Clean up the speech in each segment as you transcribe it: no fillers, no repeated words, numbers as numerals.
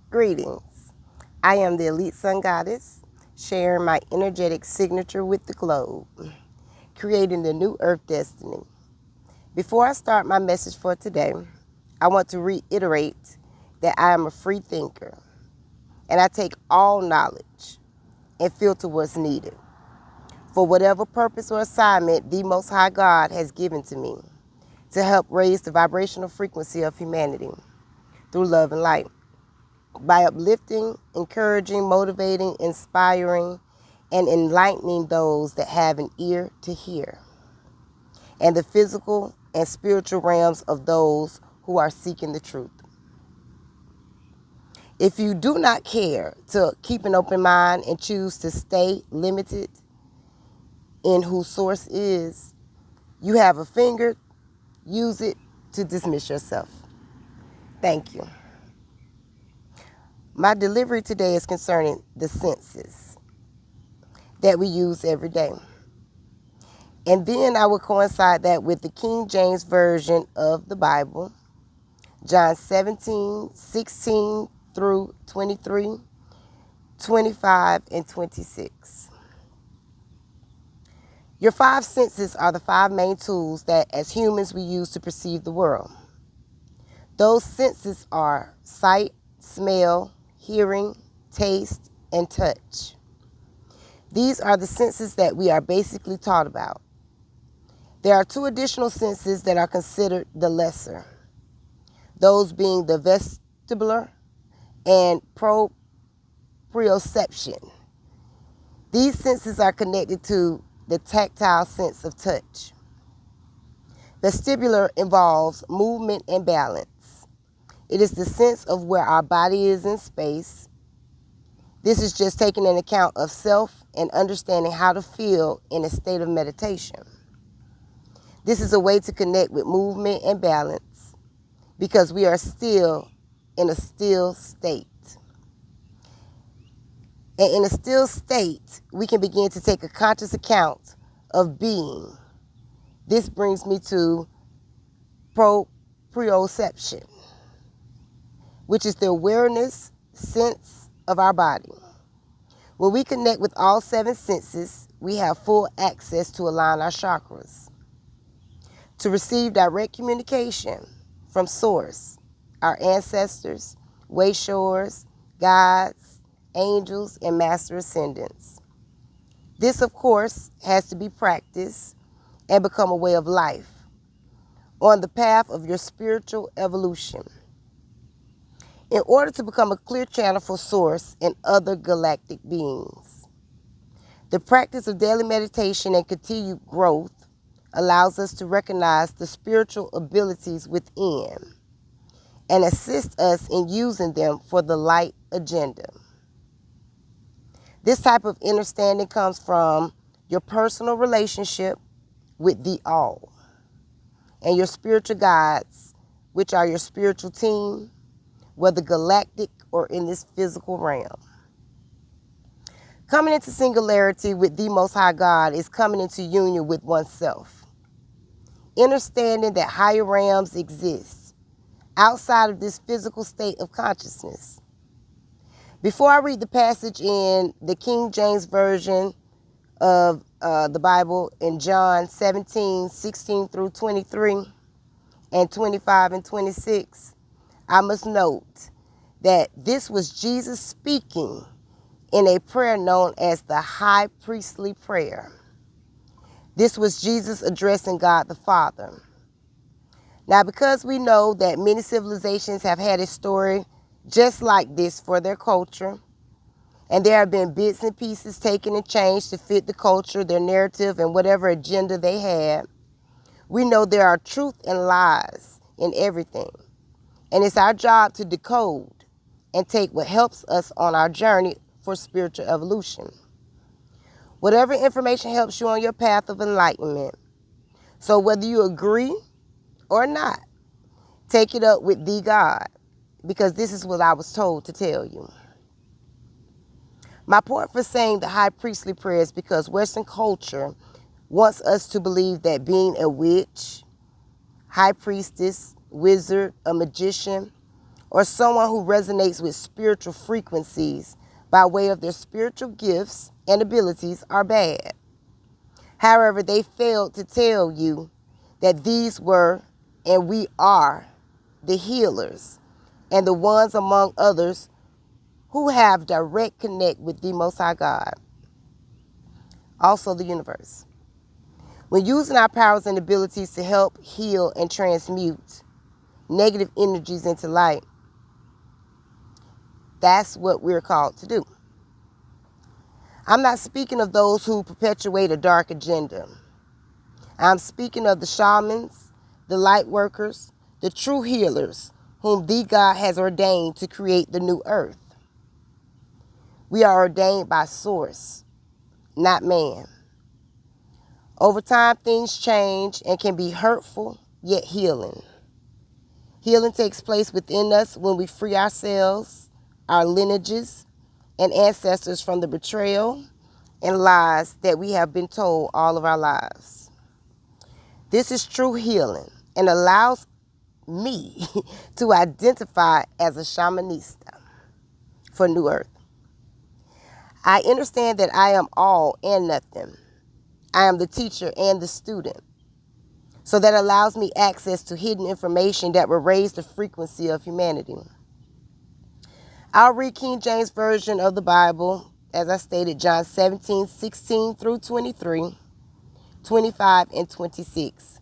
Greetings. I am the ELite Sungoddess, sharing my energetic signature with the globe, creating the new earth destiny. Before I start my message for today, I want to reiterate that I am a free thinker and I take all knowledge and filter what's needed for whatever purpose or assignment the Most High God has given to me to help raise the vibrational frequency of humanity through love and light. By uplifting, encouraging, motivating, inspiring, and enlightening those that have an ear to hear, and the physical and spiritual realms of those who are seeking the truth. If you do not care to keep an open mind and choose to stay limited in who source is, you have a finger, use it to dismiss yourself. Thank you. My delivery today is concerning the senses that we use every day. And then I will coincide that with the King James Version of the Bible, John 17:16 through 23, 25, and 26. Your five senses are the five main tools that as humans we use to perceive the world. Those senses are sight, smell, hearing, taste, and touch. These are the senses that we are basically taught about. There are two additional senses that are considered the lesser, those being the vestibular and proprioception. These senses are connected to the tactile sense of touch. Vestibular involves movement and balance. It is the sense of where our body is in space. This is just taking an account of self and understanding how to feel in a state of meditation. This is a way to connect with movement and balance because we are still in a still state. And in a still state, we can begin to take a conscious account of being. This brings me to proprioception, which is the awareness, sense of our body. When we connect with all seven senses, we have full access to align our chakras, to receive direct communication from Source, our ancestors, way shores, guides, angels, and master ascendants. This, of course, has to be practiced and become a way of life on the path of your spiritual evolution. In order to become a clear channel for Source and other galactic beings. The practice of daily meditation and continued growth allows us to recognize the spiritual abilities within and assist us in using them for the light agenda. This type of understanding comes from your personal relationship with the All and your spiritual guides, which are your spiritual team, whether galactic or in this physical realm. Coming into singularity with the Most High God is coming into union with oneself. Understanding that higher realms exist outside of this physical state of consciousness. Before I read the passage in the King James Version of the Bible in John 17:16 through 23 and 25 and 26, I must note that this was Jesus speaking in a prayer known as the High Priestly Prayer. This was Jesus addressing God the Father. Now, because we know that many civilizations have had a story just like this for their culture, and there have been bits and pieces taken and changed to fit the culture, their narrative, and whatever agenda they had, we know there are truth and lies in everything. And it's our job to decode and take what helps us on our journey for spiritual evolution. Whatever information helps you on your path of enlightenment. So whether you agree or not, take it up with the God, because this is what I was told to tell you. My point for saying the high priestly prayer is because Western culture wants us to believe that being a witch, high priestess, wizard, a magician, or someone who resonates with spiritual frequencies by way of their spiritual gifts and abilities are bad. However, they failed to tell you that these were and we are the healers and the ones among others who have direct connect with the Most High God, also the universe. When using our powers and abilities to help heal and transmute negative energies into light, that's what we're called to do. I'm not speaking of those who perpetuate a dark agenda. I'm speaking of the shamans, the light workers, the true healers, whom the God has ordained to create the new earth. We are ordained by source, not man. Over time, things change and can be hurtful, yet healing. Healing takes place within us when we free ourselves, our lineages, and ancestors from the betrayal and lies that we have been told all of our lives. This is true healing and allows me to identify as a shamanista for New Earth. I understand that I am all and nothing. I am the teacher and the student. So that allows me access to hidden information that will raise the frequency of humanity. I'll read King James Version of the Bible, as I stated, John 17:16 through 23, 25, and 26.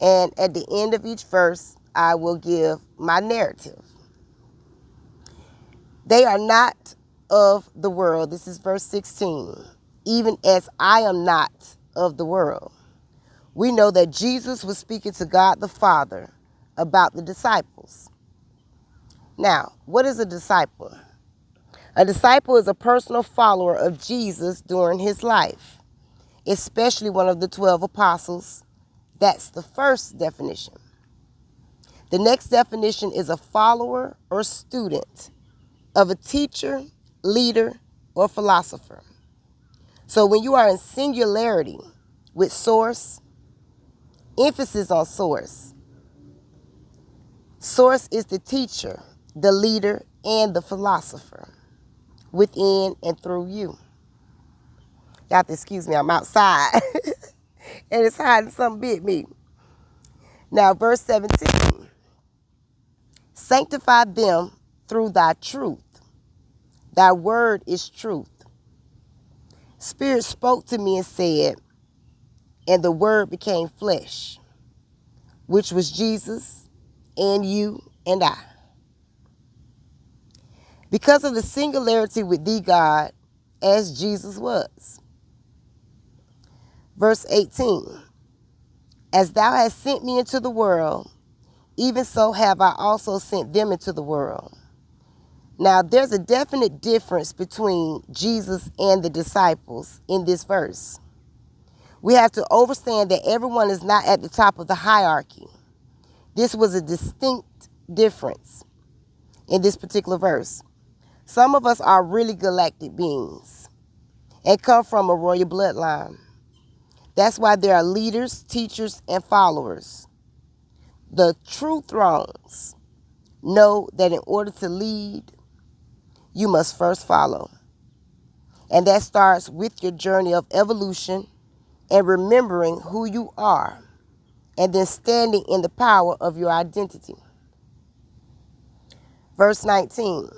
And at the end of each verse, I will give my narrative. They are not of the world. This is verse 16. Even as I am not of the world. We know that Jesus was speaking to God the Father about the disciples. Now, what is a disciple? A disciple is a personal follower of Jesus during his life, especially one of the 12 apostles. That's the first definition. The next definition is a follower or student of a teacher, leader, or philosopher. So when you are in singularity with source, emphasis on source. Source is the teacher, the leader, and the philosopher within and through you. You have to excuse me, I'm outside and it's hot and something bit me. Now, verse 17. Sanctify them through thy truth. Thy word is truth. Spirit spoke to me and said, and the word became flesh, which was Jesus and you and I. Because of the singularity with thee, God, as Jesus was. Verse 18. As thou hast sent me into the world, even so have I also sent them into the world. Now, there's a definite difference between Jesus and the disciples in this verse. We have to understand that everyone is not at the top of the hierarchy. This was a distinct difference in this particular verse. Some of us are really galactic beings and come from a royal bloodline. That's why there are leaders, teachers, and followers. The true thrones know that in order to lead, you must first follow. And that starts with your journey of evolution and remembering who you are, and then standing in the power of your identity. Verse 19.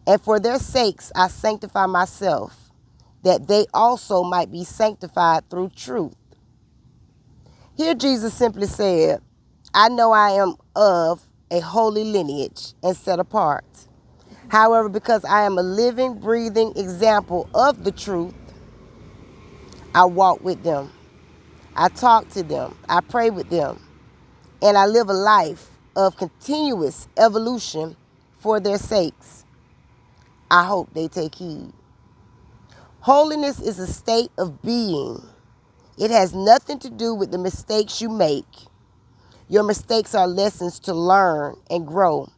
And for their sakes I sanctify myself, that they also might be sanctified through truth. Here Jesus simply said, I know I am of a holy lineage and set apart. However, because I am a living, breathing example of the truth, I walk with them. I talk to them. I pray with them. And I live a life of continuous evolution for their sakes. I hope they take heed. Holiness is a state of being. It has nothing to do with the mistakes you make. Your mistakes are lessons to learn and grow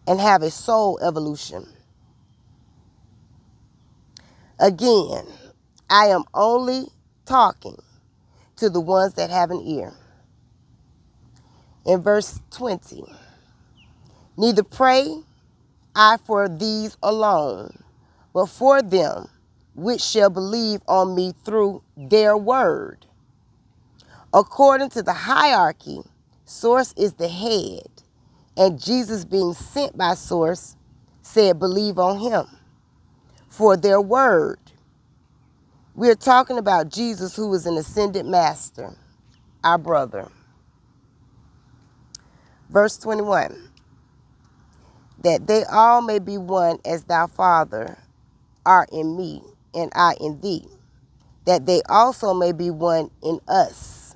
and have a soul evolution. Again, I am only talking to the ones that have an ear. In verse 20, Neither pray I for these alone, but for them which shall believe on me through their word. According to the hierarchy, Source is the head, and Jesus, being sent by Source, said, believe on him for their word. We're talking about Jesus, who is an ascended master, our brother. Verse 21, that they all may be one as thou, Father, art in me, and I in thee, that they also may be one in us,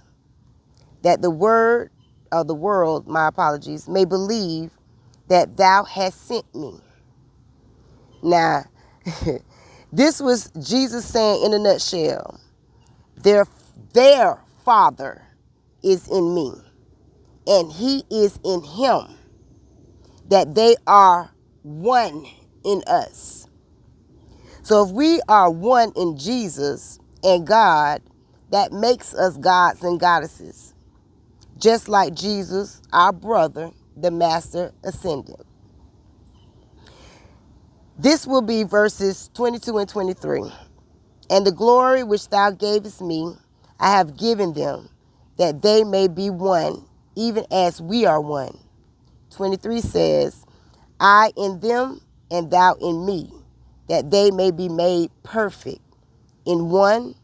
that the word of the world, my apologies, may believe that thou hast sent me. Now, this was Jesus saying in a nutshell, their Father is in me, and he is in him, that they are one in us. So if we are one in Jesus and God, that makes us gods and goddesses, just like Jesus, our brother, the Master Ascendant. This will be verses 22 and 23. And the glory which thou gavest me, I have given them, that they may be one, even as we are one. 23 says, I in them, and thou in me, that they may be made perfect in one,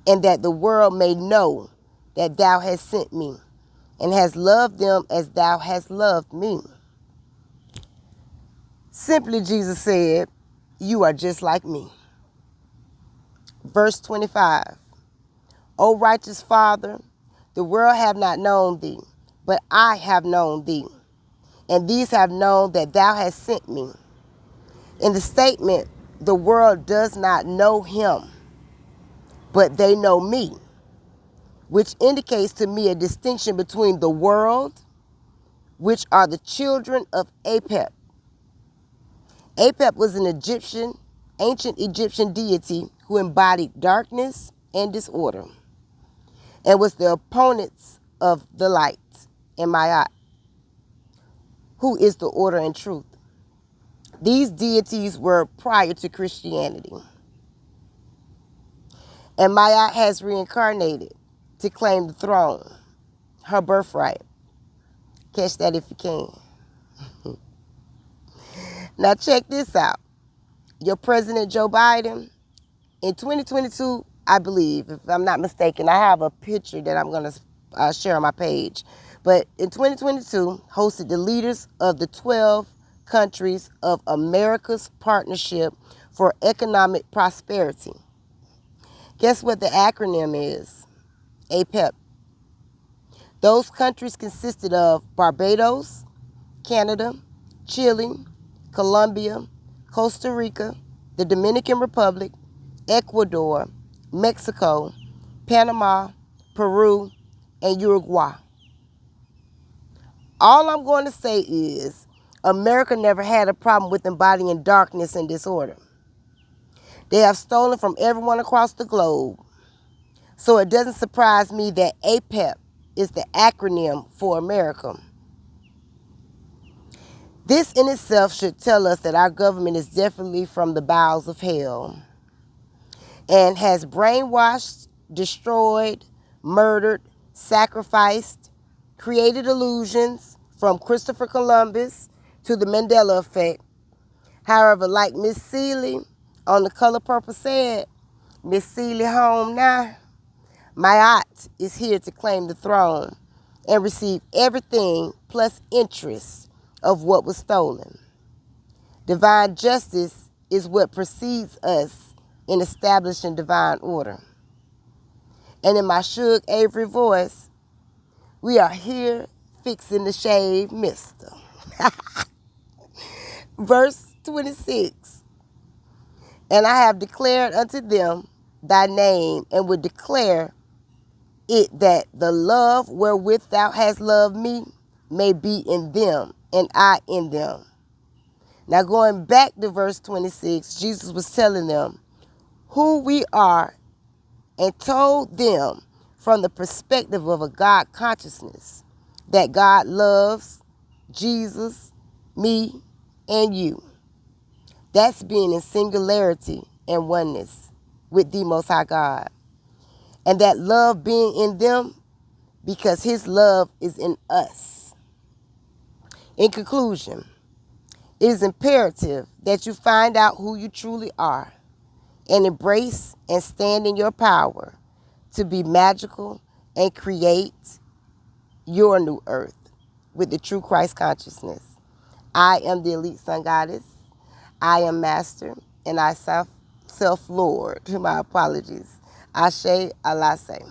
and that the world may know that thou hast sent me, and hast loved them as thou hast loved me. Simply, Jesus said, you are just like me. Verse 25, O righteous Father, the world have not known thee, but I have known thee, and these have known that thou hast sent me. In the statement, the world does not know him, but they know me, which indicates to me a distinction between the world, which are the children of Apep. Apep was an ancient Egyptian deity who embodied darkness and disorder, and was the opponents of the light, and Ma'at, who is the order and truth. These deities were prior to Christianity. And Ma'at has reincarnated to claim the throne, her birthright. Catch that if you can. Now check this out. Your President Joe Biden, in 2022, I believe, if I'm not mistaken, I have a picture that I'm going to share on my page. But in 2022, hosted the leaders of the 12 countries of America's Partnership for Economic Prosperity. Guess what the acronym is? APEP. Those countries consisted of Barbados, Canada, Chile, Colombia, Costa Rica, the Dominican Republic, Ecuador, Mexico, Panama, Peru, and Uruguay. All I'm going to say is America never had a problem with embodying darkness and disorder. They have stolen from everyone across the globe. So it doesn't surprise me that APEP is the acronym for America. This in itself should tell us that our government is definitely from the bowels of hell and has brainwashed, destroyed, murdered, sacrificed, created illusions from Christopher Columbus to the Mandela effect. However, like Miss Seeley on The Color Purple said, Miss Seeley home now. Ma'at is here to claim the throne and receive everything plus interest of what was stolen. Divine justice is what precedes us in establishing divine order. And in my Suge Avery voice, we are here fixing the shave mister. Verse 26, and I have declared unto them thy name, and would declare it, that the love wherewith thou hast loved me may be in them, and I in them. Now going back to verse 26, Jesus was telling them who we are and told them from the perspective of a God consciousness that God loves, Jesus, me, and you. That's being in singularity and oneness with the Most High God. And that love being in them because his love is in us. In conclusion, it is imperative that you find out who you truly are and embrace and stand in your power to be magical and create your new earth with the true Christ consciousness. I am the Elite Sun Goddess. I am Master and I self-Lord. My apologies. Ashe Alasse.